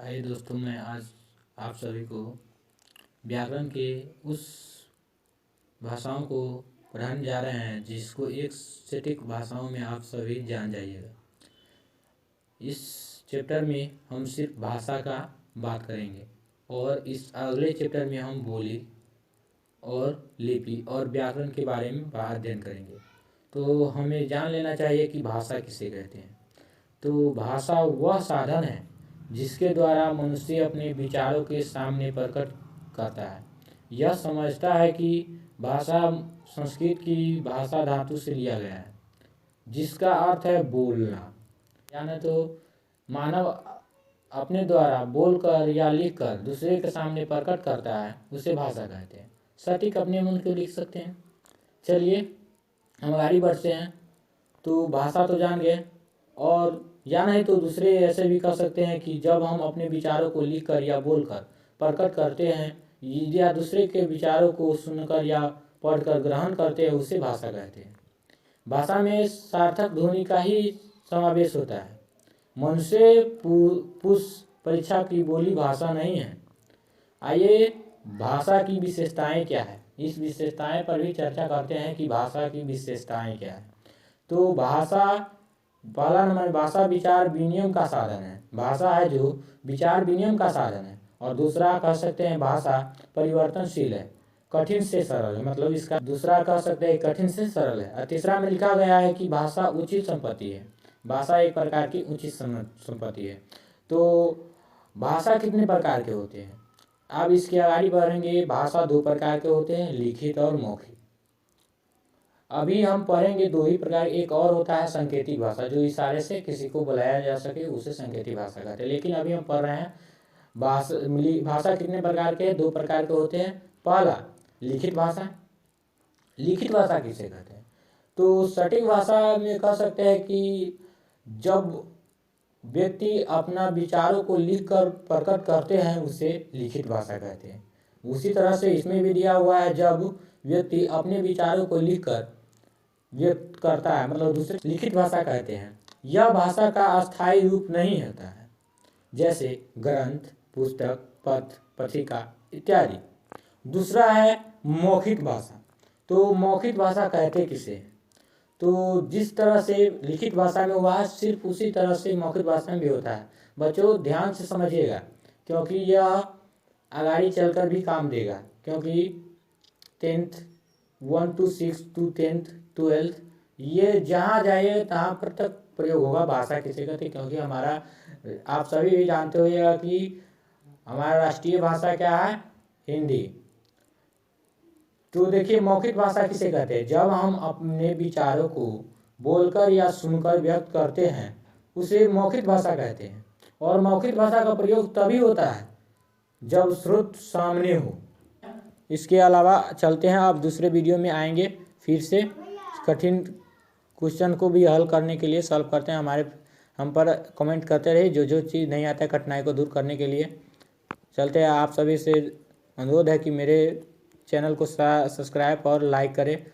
आइए दोस्तों, मैं आज आप सभी को व्याकरण के उस भाषाओं को पढ़ाने जा रहे हैं जिसको एक सटीक भाषाओं में आप सभी जान जाइएगा। इस चैप्टर में हम सिर्फ भाषा का बात करेंगे और इस अगले चैप्टर में हम बोली और लिपि और व्याकरण के बारे में अध्ययन करेंगे। तो हमें जान लेना चाहिए कि भाषा किसे कहते हैं। तो भाषा वह साधन है जिसके द्वारा मनुष्य अपने विचारों के सामने प्रकट करता है। यह समझता है कि भाषा संस्कृत की भाषा धातु से लिया गया है जिसका अर्थ है बोलना। यानी तो मानव अपने द्वारा बोलकर या लिखकर दूसरे के सामने प्रकट करता है, उसे भाषा कहते हैं। सटीक अपने मन को लिख सकते हैं। चलिए हम आगे बढ़ते हैं। तो भाषा तो जान गए, और या नहीं तो दूसरे ऐसे भी कर सकते हैं कि जब हम अपने विचारों को लिखकर या बोलकर प्रकट करते हैं या दूसरे के विचारों को सुनकर या पढ़कर ग्रहण करते हैं, उसे भाषा कहते हैं। भाषा में सार्थक ध्वनि का ही समावेश होता है। मनुष्य पुरुष परीक्षा की बोली भाषा नहीं है। आइए भाषा की विशेषताएं क्या है, इस विशेषताएं पर भी चर्चा करते हैं कि भाषा की विशेषताएं क्या है। तो पहला नंबर, भाषा विचार विनिमय का साधन है। भाषा है जो विचार विनिमय का साधन है। और दूसरा कह सकते हैं भाषा परिवर्तनशील है, कठिन से सरल है। मतलब इसका दूसरा कह सकते हैं कठिन से सरल है। और तीसरा में लिखा गया है कि भाषा उचित संपत्ति है। भाषा एक प्रकार की उचित संपत्ति है। तो भाषा कितने प्रकार के होते हैं, अब इसके आगे बढ़ेंगे। भाषा दो प्रकार के होते हैं, लिखित और मौखिक। अभी हम पढ़ेंगे दो ही प्रकार। एक और होता है संकेतिक भाषा, जो इशारे से किसी को बुलाया जा सके, उसे संकेतिक भाषा कहते हैं। लेकिन अभी हम पढ़ रहे हैं भाषा कितने प्रकार के, दो प्रकार के होते हैं। पहला लिखित भाषा। लिखित भाषा किसे कहते हैं, तो सटीक भाषा में कह सकते हैं कि जब व्यक्ति अपना विचारों को लिखकर प्रकट करते हैं, उसे लिखित भाषा कहते हैं। उसी तरह से इसमें भी दिया हुआ है, जब व्यक्ति अपने विचारों को लिखकर व्यक्त करता है, मतलब दूसरे, लिखित भाषा कहते हैं। यह भाषा का अस्थायी रूप नहीं होता है, जैसे ग्रंथ, पुस्तक, पत्र, पत्रिका इत्यादि। दूसरा है मौखिक भाषा। तो मौखिक भाषा कहते किसे, तो जिस तरह से लिखित भाषा में हुआ है, सिर्फ उसी तरह से मौखिक भाषा में भी होता है। बच्चों ध्यान से समझिएगा, क्योंकि यह आगे चलकर भी काम देगा। क्योंकि 10th 1 to 6 to 10th 12th ये जहाँ जाइए तहाँ पर तक प्रयोग होगा भाषा किसे कहते। क्योंकि हमारा, आप सभी भी जानते होइएगा कि हमारा राष्ट्रीय भाषा क्या है, हिंदी। तो देखिए मौखिक भाषा किसे कहते हैं, जब हम अपने विचारों को बोलकर या सुनकर व्यक्त करते हैं, उसे मौखिक भाषा कहते हैं। और मौखिक भाषा का प्रयोग तभी होता है जब स्रोत सामने हो। इसके अलावा चलते हैं, आप दूसरे वीडियो में आएंगे, फिर से कठिन क्वेश्चन को भी हल करने के लिए सॉल्व करते हैं। हम पर कमेंट करते रहिए, जो चीज़ नहीं आता है कठिनाई को दूर करने के लिए। चलते हैं, आप सभी से अनुरोध है कि मेरे चैनल को सब्सक्राइब और लाइक करें।